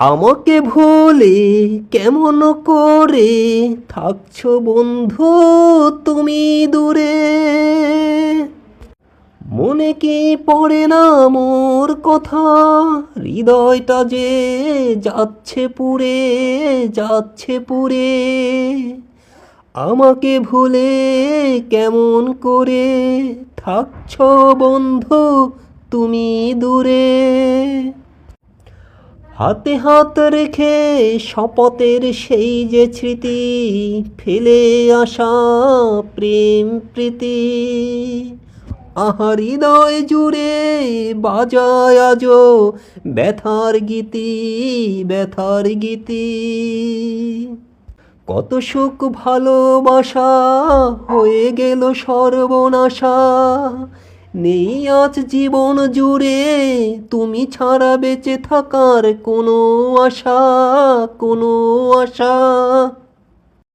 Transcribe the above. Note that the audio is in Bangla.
আমাকে ভুলে কেমন করে থাকছো বন্ধু তুমি দূরে? মনে কি পড়ে না মোর কথা? হৃদয়টা যে যাচ্ছে পুড়ে, যাচ্ছে পুড়ে। আমাকে ভুলে কেমন করে থাকছো বন্ধু তুমি দূরে? হাতে হাত রেখে শপথের সেই যে স্মৃতি, ফেলে আসা প্রেম প্রীতি, হৃদয় জুড়ে বাজায় আজো ব্যথার গীতি, ব্যথার গীতি। কত সুখ ভালোবাসা হয়ে গেল সর্বনাশা। নেই আজ জীবন জুড়ে তুমি ছাড়া বেঁচে থাকার কোনো আশা, কোনো আশা।